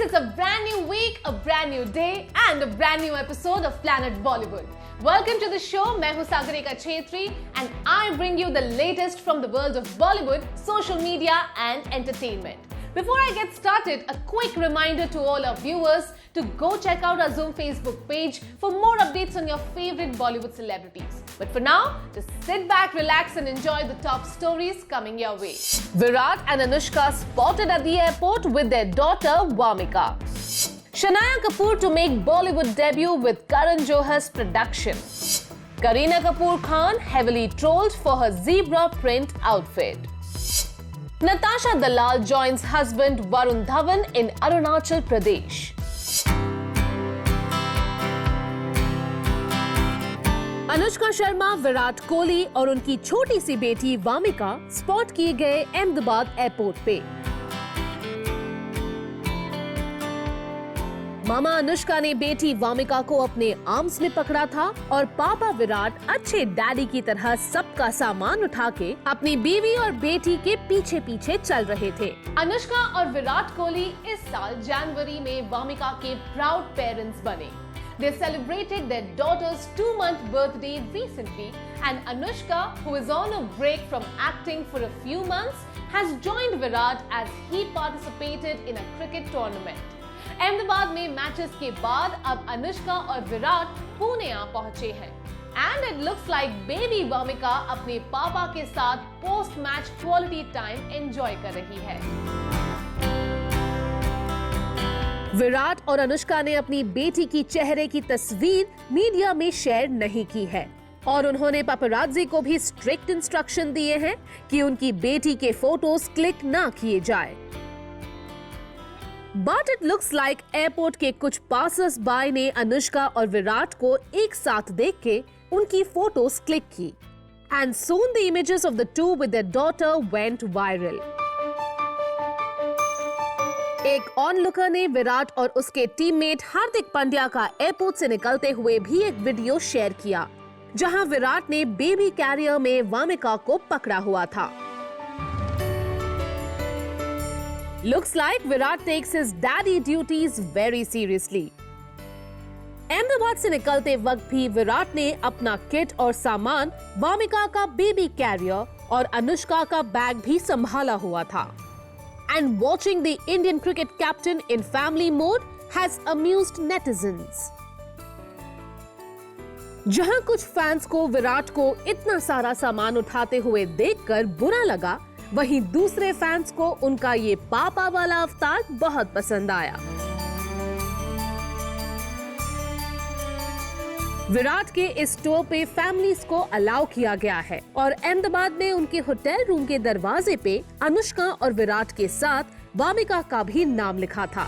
it's a brand new week, a brand new day and a brand new episode of Planet Bollywood. Welcome to the show. मैं हूं Sagarika Chhetri and I bring you the latest from the world of Bollywood, social media and entertainment. Before I get started, a quick reminder to all our viewers to go check out our Zoom Facebook page for more updates on your favorite Bollywood celebrities. But for now, just sit back, relax and enjoy the top stories coming your way. Virat and Anushka spotted at the airport with their daughter Vamika. Shanaya Kapoor to make Bollywood debut with Karan Johar's production. Kareena Kapoor Khan heavily trolled for her zebra print outfit. Natasha Dalal joins husband Varun Dhawan in Arunachal Pradesh. Anushka Sharma, Virat Kohli और उनकी छोटी सी बेटी Wamiqa spot किए गए Ahmedabad airport पे। मामा अनुष्का ने बेटी वामिका को अपने आर्म्स में पकड़ा था और पापा विराट अच्छे डैडी की तरह सबका सामान उठा के अपनी बीवी और बेटी के पीछे पीछे चल रहे थे। अनुष्का और विराट कोहली इस साल जनवरी में वामिका के प्राउड पेरेंट्स बने। They celebrated their daughter's 2-month birthday recently, and Anushka, who is on a break from acting for a few months, has joined Virat as he participated in a cricket tournament. Ahmedabad में matches के बाद अब अनुष्का और विराट पुणे आ पहुंचे हैं and it looks like baby Wamiqa अपने पापा के साथ post match quality time enjoy कर रही है। विराट और अनुष्का ने अपनी बेटी की चेहरे की तस्वीर मीडिया में शेयर नहीं की है और उन्होंने पापराज़ी को भी स्ट्रिक्ट इंस्ट्रक्शन दिए हैं कि उनकी बेटी के फोटोज क्लिक ना किए जाए। But it looks like airport के कुछ पासर्स बाय ने अनुष्का और विराट को एक साथ देख के उनकी फोटोज क्लिक की and soon the images of the two with their daughter went viral. एक ऑनलुकर ने विराट और उसके टीममेट हार्दिक पांड्या का एयरपोर्ट से निकलते हुए भी एक वीडियो शेयर किया, जहां विराट ने बेबी कैरियर में वामिका को पकड़ा हुआ था। Looks like Virat takes his daddy duties very seriously. Ahmedabad से निकलते वक्त भी विराट ने अपना किट और सामान, वामिका का बेबी कैरियर और अनुष्का का बैग भी संभाला हुआ था। And watching the Indian cricket captain in family mode has amused netizens. जहां कुछ फैंस को विराट को इतना सारा सामान उठाते हुए देखकर बुरा लगा, वहीं दूसरे फैंस को उनका ये पापा वाला अवतार बहुत पसंद आया। विराट के इस टूर पे फैमिलीज को अलाउ किया गया है और अहमदाबाद में उनके होटल रूम के दरवाजे पे अनुष्का और विराट के साथ वामिका का भी नाम लिखा था।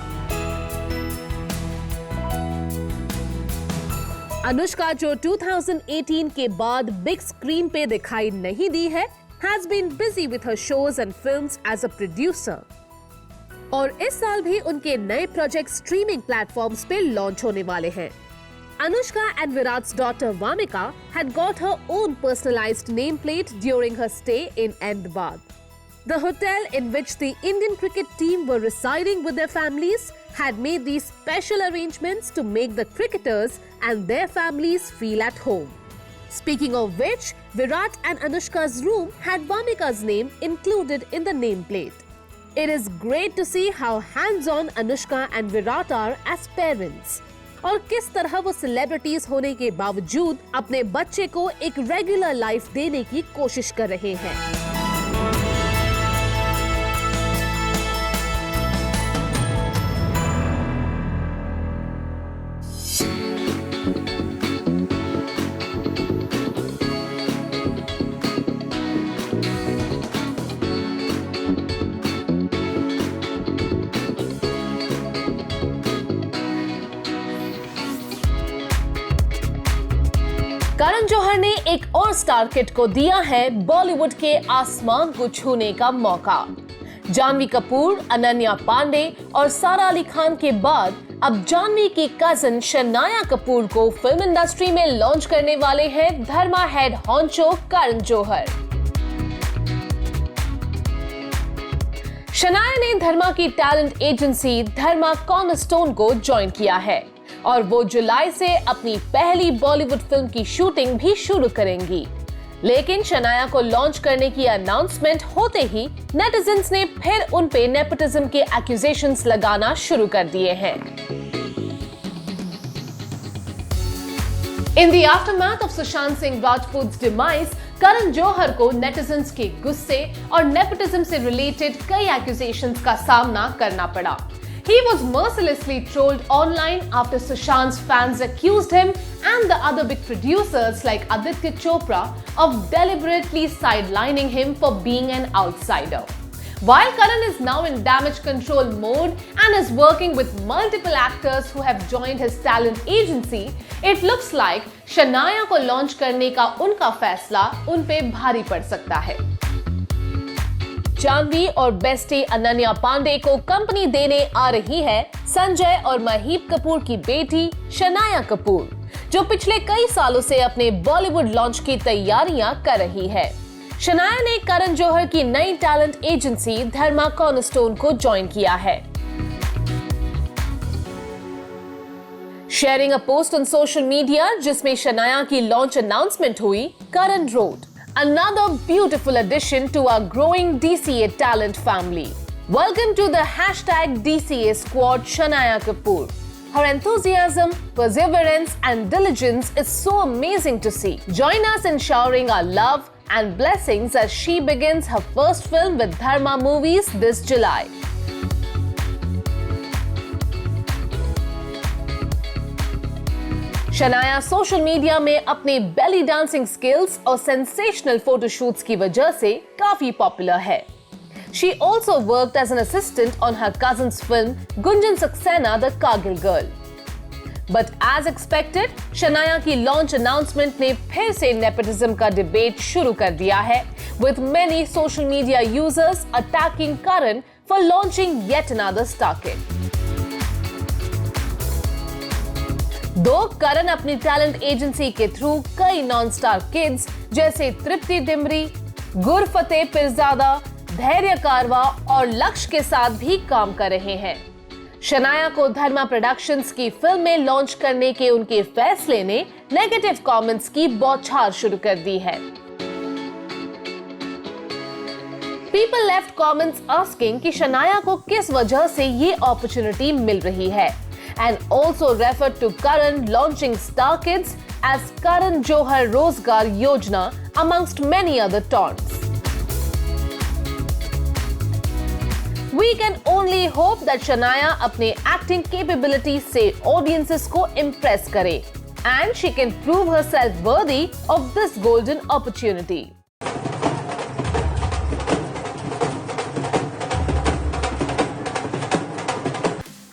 अनुष्का, जो 2018 के बाद बिग स्क्रीन पे दिखाई नहीं दी है, has been busy with her shows and films as a producer. और इस साल भी उनके नए प्रोजेक्ट स्ट्रीमिंग प्लेटफॉर्म्स पे लॉन्च होने वाले हैं। Anushka and Virat's daughter Vamika had got her own personalized nameplate during her stay in Ahmedabad. The hotel in which the Indian cricket team were residing with their families had made these special arrangements to make the cricketers and their families feel at home. Speaking of which, Virat and Anushka's room had Vamika's name included in the nameplate. It is great to see how hands-on Anushka and Virat are as parents. और किस तरह वो celebrities होने के बावजूद अपने बच्चे को एक रेगुलर लाइफ देने की कोशिश कर रहे हैं। करण जौहर ने एक और स्टार किड को दिया है बॉलीवुड के आसमान को छूने का मौका। जानवी कपूर, अनन्या पांडे और सारा अली खान के बाद अब जानवी की कजिन शनाया कपूर को फिल्म इंडस्ट्री में लॉन्च करने वाले हैं धर्मा हेड हॉन्चो करण जौहर। शनाया ने धर्मा की टैलेंट एजेंसी धर्मा कॉर्नरस्टोन को ज्वाइन किया है और वो जुलाई से अपनी पहली बॉलीवुड फिल्म की शूटिंग भी शुरू करेंगी। लेकिन शनाया को लॉन्च करने की अनाउंसमेंट होते ही नेटिजन्स ने फिर उन पे नेपोटिज्म के एक्यूजेशंस लगाना शुरू कर दिए हैं। In the aftermath of Sushant Singh Rajput's demise, Karan Johar को नेटिजन्स के गुस्से और नेपोटिज्म से रिलेटेड कई एक्यूजेशंस का सामना करना पड़ा। He was mercilessly trolled online after Sushant's fans accused him and the other big producers like Aditya Chopra of deliberately sidelining him for being an outsider. While Karan is now in damage control mode and is working with multiple actors who have joined his talent agency, it looks like Shanaya को launch करने का उनका फैसला उन पे भारी पड़ सकता है। जानवी और बेस्टी अनन्या पांडे को कंपनी देने आ रही है संजय और महीप कपूर की बेटी शनाया कपूर, जो पिछले कई सालों से अपने बॉलीवुड लॉन्च की तैयारियां कर रही है। शनाया ने करण जौहर की नई टैलेंट एजेंसी धर्मा कॉर्नरस्टोन को ज्वाइन किया है। Sharing a post on social media जिसमें शनाया की लॉन्च अनाउंसमेंट हुई, करण wrote, "Another beautiful addition to our growing DCA talent family. Welcome to the #DCA squad, Shania Kapoor. Her enthusiasm, perseverance and diligence is so amazing to see. Join us in showering our love and blessings as she begins her first film with Dharma Movies this July." Shanaya social media में अपने belly dancing skills और sensational photoshoots की वजह से काफी popular है। She also worked as an assistant on her cousin's film Gunjan Saxena, The Kargil Girl. But as expected, Shanaya की launch announcement ने फिर से नेपोटिज्म का डिबेट शुरू कर दिया है, with many social media users attacking Karan for launching yet another star kid. दो करण अपनी टैलेंट एजेंसी के थ्रू कई नॉन स्टार किड्स जैसे तृप्ति डिमरी, गुरफतेह पिरजादा, धैर्य कारवा और लक्ष्य के साथ भी काम कर रहे हैं। शनाया को धर्मा प्रोडक्शंस की फिल्म में लॉन्च करने के उनके फैसले ने नेगेटिव कमेंट्स की बौछार शुरू कर दी है। People left comments asking कि शनाया को किस वजह से ये अपॉर्चुनिटी मिल रही है, and also referred to Karan launching Star Kids as Karan Johar Rozgar Yojana amongst many other taunts. We can only hope that Shanaya अपने acting capabilities से audiences को impress करे and she can prove herself worthy of this golden opportunity.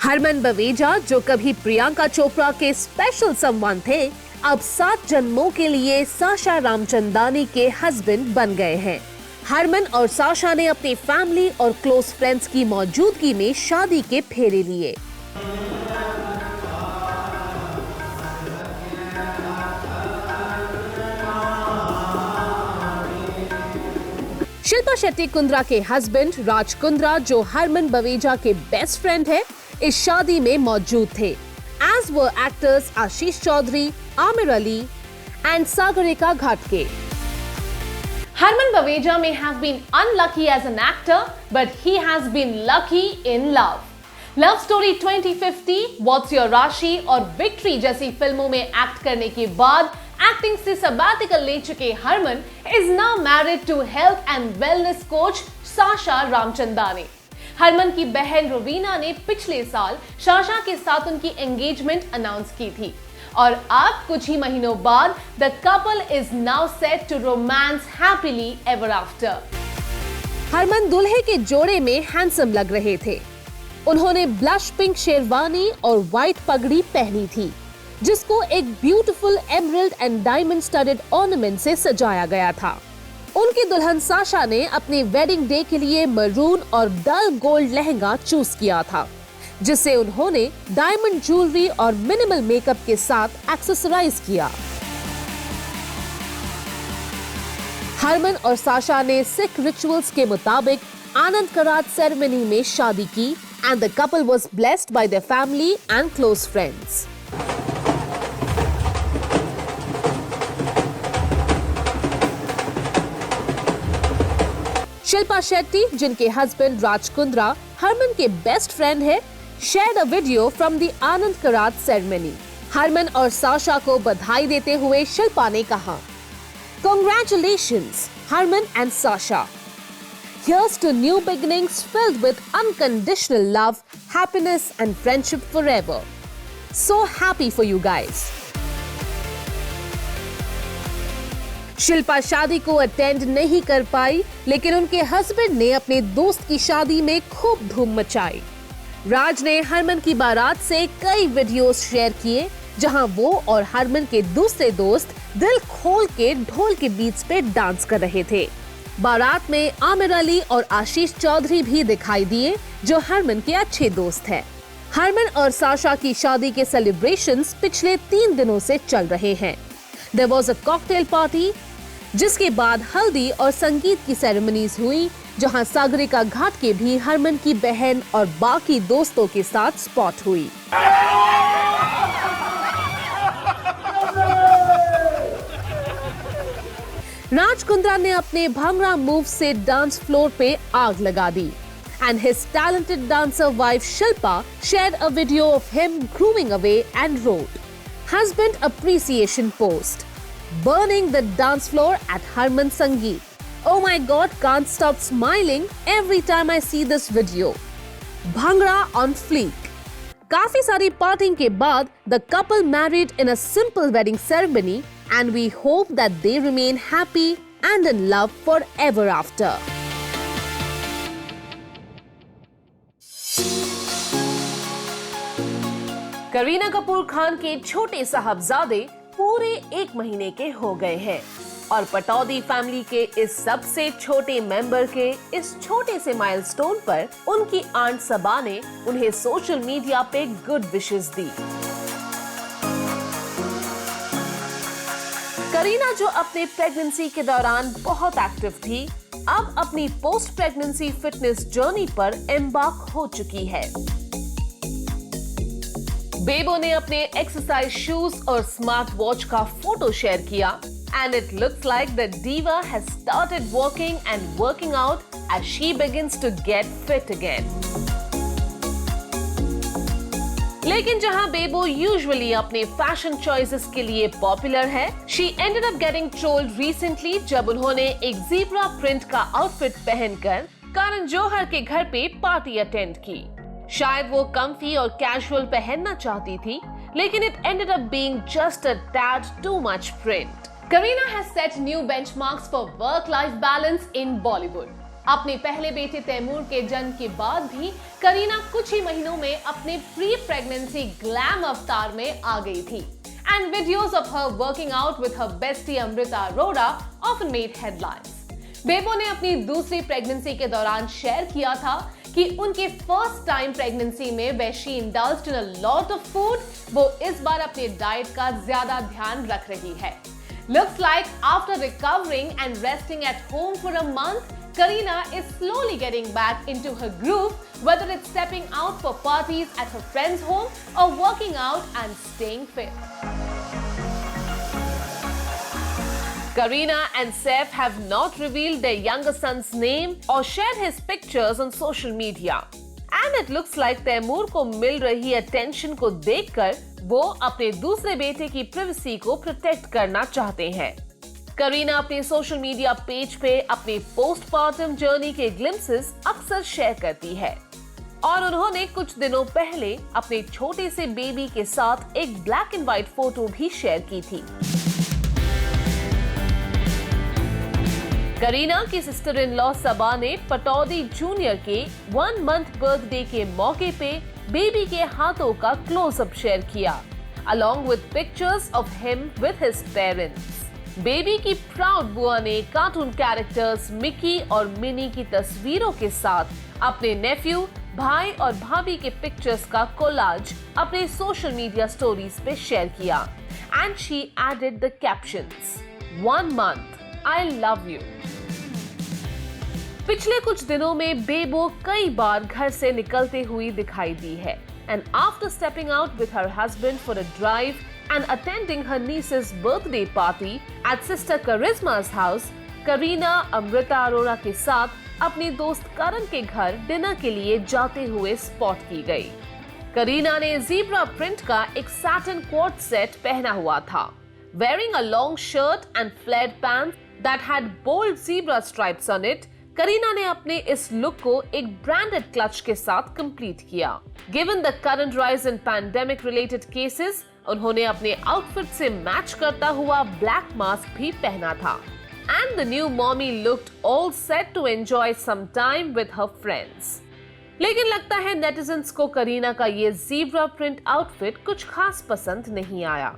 Harman Baweja, जो कभी प्रियंका चोपड़ा के special someone थे, अब 7 जन्मों के लिए साशा रामचंदानी के हस्बैंड बन गए हैं। हरमन और साशा ने अपनी फैमिली और क्लोज फ्रेंड्स की मौजूदगी में शादी के फेरे लिए। शिल्पा शेट्टी कुंद्रा के हस्बैंड राज कुंद्रा, जो हरमन बवेजा के बेस्ट फ्रेंड है, इस शादी में मौजूद थे, as were actors Ashish Chaudhary, Aamir Ali and Sagarika घाटगे. Harman Baweja may have been unlucky as an actor, but he has been lucky in love. Love Story 2050, What's Your Rashi और Victory जैसी फिल्मों में एक्ट करने के बाद एक्टिंग से सबैटिकल ले चुके Harman is now married to health and wellness coach Sasha Ramchandani. Harman की बहन रवीना ने पिछले साल साशा के साथ उनकी एंगेजमेंट अनाउंस की थी और अब कुछ ही महीनों बाद the couple is now set to romance happily ever after. Harman दूल्हे के जोड़े में हैंडसम लग रहे थे. उन्होंने ब्लश पिंक शेरवानी और व्हाइट पगड़ी पहनी थी, जिसको एक beautiful emerald and diamond studded ornament से सजाया गया था. उनकी दुल्हन साशा ने अपने वेडिंग डे के लिए मरून और डल गोल्ड लहंगा चूज किया था, जिसे उन्होंने डायमंड ज्वेलरी और मिनिमल मेकअप के साथ एक्सेसराइज किया. हरमन और साशा ने सिख रिचुअल्स के मुताबिक आनंद करात सेरेमनी में शादी की and the couple was blessed by their family and close friends. Shilpa Shetty, जिनके हस्बैंड राज कुंद्रा हरमन के बेस्ट फ्रेंड है, shared a video from the Anand Karaj ceremony. Harman और साशा को बधाई देते हुए शिल्पा ने कहा, Congratulations, Harman and Sasha. Here's to new beginnings filled with unconditional love, happiness and friendship forever. So happy for you guys. Shilpa शादी को अटेंड नहीं कर पाई, लेकिन उनके हस्बैंड ने अपने दोस्त की शादी में खूब धूम मचाई। राज ने हरमन की बारात से कई वीडियोस शेयर किए, जहां वो और हरमन के दूसरे दोस्त दिल खोल के ढोल के बीट्स पे डांस कर रहे थे। बारात में आमिर अली और आशीष चौधरी भी दिखाई दिए, जो हरमन के अच्छे दोस्त हैं। हरमन और साशा की शादी के सेलिब्रेशंस पिछले 3 दिनों से चल रहे हैं। There was a cocktail party, जिसके बाद हल्दी और संगीत की सेरेमनीज हुई, जहां सागरिका घाट के भी हरमन की बहन और बाकी दोस्तों के साथ स्पॉट हुई। राज कुंद्रा ने अपने भांगड़ा मूव से डांस फ्लोर पे आग लगा दी, and his talented dancer wife Shilpa shared a video of him grooving away and wrote, "Husband appreciation post, burning the dance floor at Harman Sangeet. Oh my God, can't stop smiling every time I see this video. Bhangra on fleek." काफी सारी parting के बाद the couple married in a simple wedding ceremony, and we hope that they remain happy and in love forever after. Kareena Kapoor Khan के छोटे साहबजादे पूरे 1 महीने के हो गए हैं और पटौदी फैमिली के इस सबसे छोटे मेंबर के इस छोटे से माइलस्टोन पर उनकी आंट सबा ने उन्हें सोशल मीडिया पे गुड विशेस दी। करीना, जो अपने प्रेगनेंसी के दौरान बहुत एक्टिव थी, अब अपनी पोस्ट प्रेगनेंसी फिटनेस जर्नी पर एम्बार्क हो चुकी है। बेबो ने अपने एक्सरसाइज शूज और स्मार्ट वॉच का फोटो शेयर किया, and it looks like the diva has started walking and working out as she begins to get fit again. लेकिन जहां बेबो यूजुअली अपने फैशन चॉइसेस के लिए पॉपुलर है, she ended up getting trolled recently जब उन्होंने एक ज़ीब्रा प्रिंट का आउटफिट पहनकर करण जौहर के घर पे पार्टी अटेंड की। शायद वो कंफी और कैजुअल पहनना चाहती थी, लेकिन it ended up being just a tad too much print. Kareena has set new benchmarks for work-life balance in Bollywood. अपने पहले बेटे तैमूर के जन्म के बाद भी करीना कुछ ही महीनों में अपने प्री-प्रेगनेंसी ग्लैम अवतार में आ गई थी, and videos of her working out with her bestie Amrita Arora often made headlines. बेबो ने अपनी दूसरी प्रेगनेंसी के दौरान शेयर किया था कि उनके फर्स्ट टाइम प्रेगनेंसी में where she indulged in a lot of food, वो इस बार अपने डाइट का ज्यादा ध्यान रख रही है। Looks like after recovering and resting at home for a month, Kareena is slowly getting back into her groove, whether it's stepping out for parties at her friend's home or working out and staying fit. Kareena and Saif have not revealed their younger son's name or shared his pictures on social media. And it looks like Taimur को मिल रही attention को देखकर वो अपने दूसरे बेटे की privacy को प्रोटेक्ट करना चाहते हैं। करीना अपने सोशल मीडिया पेज पे अपनी पोस्टपार्टम जर्नी के ग्लिम्सेस अक्सर शेयर करती है, और उन्होंने कुछ दिनों पहले अपने छोटे से बेबी के साथ एक ब्लैक एंड व्हाइट फोटो भी शेयर की थी। करीना की सिस्टर इन लॉ सबा ने पटौदी जूनियर के 1 मंथ बर्थडे के मौके पे बेबी के हाथों का क्लोजअप शेयर किया, along with pictures of him with his parents. Baby की प्राउड बुआ ने कार्टून कैरेक्टर्स मिकी और मिनी की तस्वीरों के साथ अपने नेफ्यू, भाई और भाभी के पिक्चर्स का कोलाज अपने सोशल मीडिया स्टोरीज पे शेयर किया, and she added the captions, "1 month, I love you." पिछले कुछ दिनों में बेबो कई बार घर से निकलते हुई दिखाई दी है and after stepping out with her husband for a drive and attending her nieces birthday party at sister Karishma's house, Kareena Amrita Arora के साथ अपनी दोस्त करण के घर डिनर के लिए जाते हुए स्पॉट की गई। करीना ने ज़ीब्रा प्रिंट का एक सैटिन क्वार्ट सेट पहना हुआ था, wearing a long shirt and flared pants that had bold zebra stripes on it। Kareena ने अपने इस लुक को एक ब्रांडेड क्लच के साथ कंप्लीट किया। Given the current rise in pandemic related cases, उन्होंने अपने आउटफिट से मैच करता हुआ ब्लैक मास्क भी पहना था। And the new mommy looked all set to enjoy some time with her friends। लेकिन लगता है नेटिजन्स को करीना का ये ज़ीब्रा प्रिंट आउटफिट कुछ खास पसंद नहीं आया।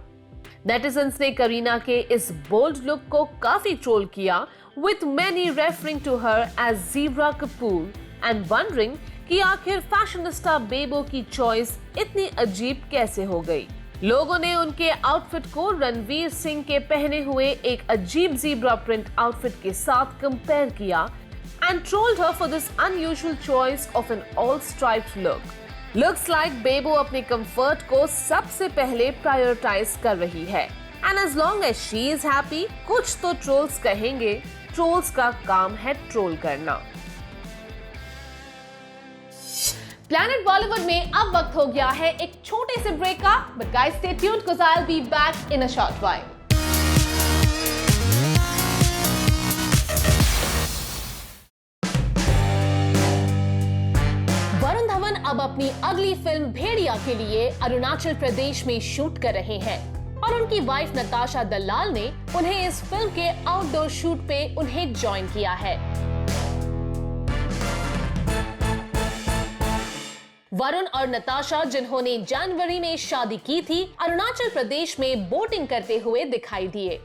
नेटिजन्स ने करीना के इस बोल्ड लुक को काफी ट्रोल किया, with many referring to her as zebra Kapoor and wondering कि आखिर फैशनिस्टा बेबो की चॉइस इतनी अजीब कैसे हो गई। लोगों ने उनके आउटफिट को रणवीर सिंह के पहने हुए एक अजीब ज़ीब्रा प्रिंट आउटफिट के साथ कंपेयर किया and trolled her for this unusual choice of an all-striped look। Looks like बेबो अपने कंफर्ट को सबसे पहले प्रायोरिटाइज कर रही है and as long as she is happy, कुछ तो ट्रोल्स कहेंगे। ट्रोल्स का काम है ट्रोल करना। प्लैनेट बॉलीवुड में अब वक्त हो गया है एक छोटे से ब्रेक का, but guys stay tuned cause I'll be back in a short while। Varun Dhawan अब अपनी अगली फिल्म भेड़िया के लिए अरुणाचल प्रदेश में शूट कर रहे हैं और उनकी वाइफ नताशा दलाल ने उन्हें इस फिल्म के आउटडोर शूट पे उन्हें ज्वाइन किया है। वरुण और नताशा, जिन्होंने जनवरी में शादी की थी, अरुणाचल प्रदेश में बोटिंग करते हुए दिखाई दिए।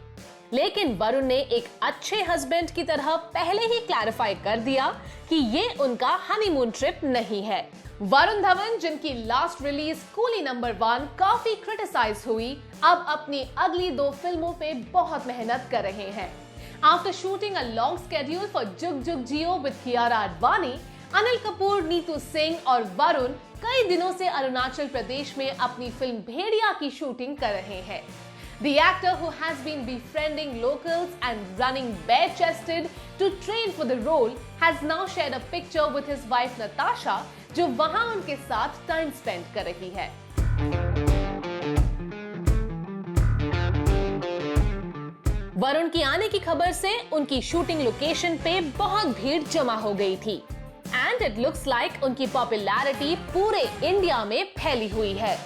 लेकिन वरुण ने एक अच्छे हस्बैंड की तरह पहले ही क्लैरिफाई कर दिया कि ये उनका हनीमून ट्रिप नहीं है। वरुण धवन, जिनकी लास्ट रिलीज कूली नंबर 1 काफी क्रिटिसाइज हुई, अब अपनी अगली 2 फिल्मों पे बहुत मेहनत कर रहे हैं। After shooting a long schedule for जुग जुग जियो विद कियारा आडवाणी, अनिल कपूर, नीतू सिंह और वरुण कई दिनों से अरुणाचल प्रदेश में अपनी फिल्म भेड़िया की शूटिंग कर रहे हैं। The actor, who has been befriending locals and running bare-chested to train for the role, has now shared a picture with his wife Natasha, जो वहां उनके साथ टाइम स्पेंड कर रही है। वरुण की आने की खबर से उनकी शूटिंग लोकेशन पे बहुत भीड़ जमा हो गई थी एंड इट लुक्स लाइक उनकी पॉपुलैरिटी पूरे इंडिया में फैली हुई है।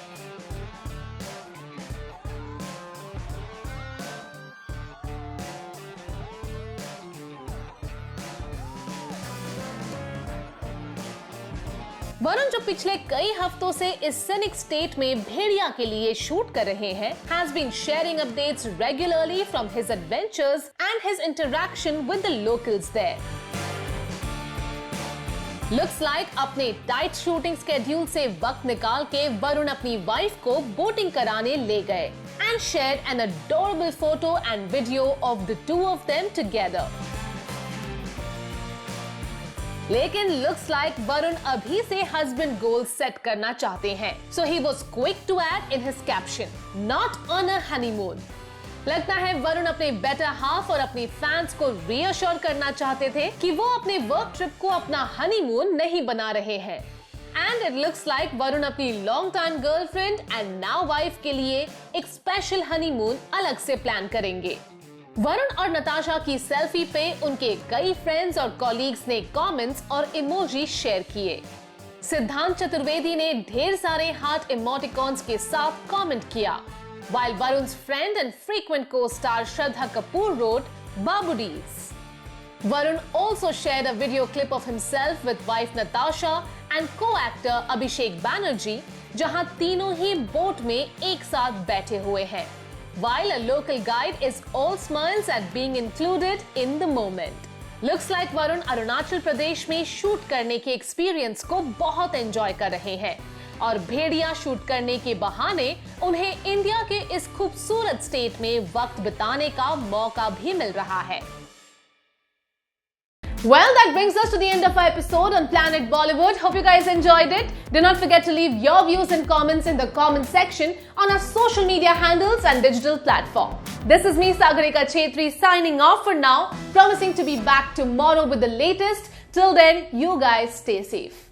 वरुण, जो पिछले कई हफ्तों से इस सिनिक स्टेट में भेड़िया के लिए शूट कर रहे हैं, has been sharing updates regularly from his adventures and his interaction with the locals there। Looks like अपने टाइट शूटिंग स्केड्यूल से वक्त निकाल के वरुण अपनी वाइफ को बोटिंग कराने ले गए and shared an adorable photo and video of the two of them together। लेकिन लुक्स लाइक वरुण अभी से हस्बैंड गोल सेट करना चाहते हैं, so he was quick to add in his caption, not on a honeymoon. लगता है वरुण अपने better half और अपनी फैंस को रीअश्योर करना चाहते थे कि वो अपने वर्क ट्रिप को अपना हनीमून नहीं बना रहे हैं। And it looks like Varun अपनी long time girlfriend and now wife के लिए एक स्पेशल हनीमून अलग से प्लान करेंगे। वरुण और नताशा की सेल्फी पे उनके कई फ्रेंड्स और कॉलीग्स ने कमेंट्स और इमोजी शेयर किए। सिद्धांत चतुर्वेदी ने ढेर सारे हार्ट इमोटिकॉन्स के साथ कमेंट किया, while Varun's friend and frequent co-star Shraddha Kapoor wrote Babudis। Varun also shared a video clip of himself with wife Natasha and co-actor Abhishek Banerjee, जहां तीनों ही बोट में एक साथ बैठे हुए हैं, while a local guide is all smiles at being included in the moment। Looks like Varun Arunachal Pradesh में shoot करने के एक्सपीरियंस को बहुत एंजॉय कर रहे हैं और भेड़िया शूट करने के बहाने उन्हें इंडिया के इस खूबसूरत स्टेट में वक्त बिताने का मौका भी मिल रहा है। Well, that brings us to the end of our episode on Planet Bollywood. Hope you guys enjoyed it. Do not forget to leave your views and comments in the comment section on our social media handles and digital platform. This is me, Sagarika Chetri, signing off for now, promising to be back tomorrow with the latest. Till then, you guys stay safe.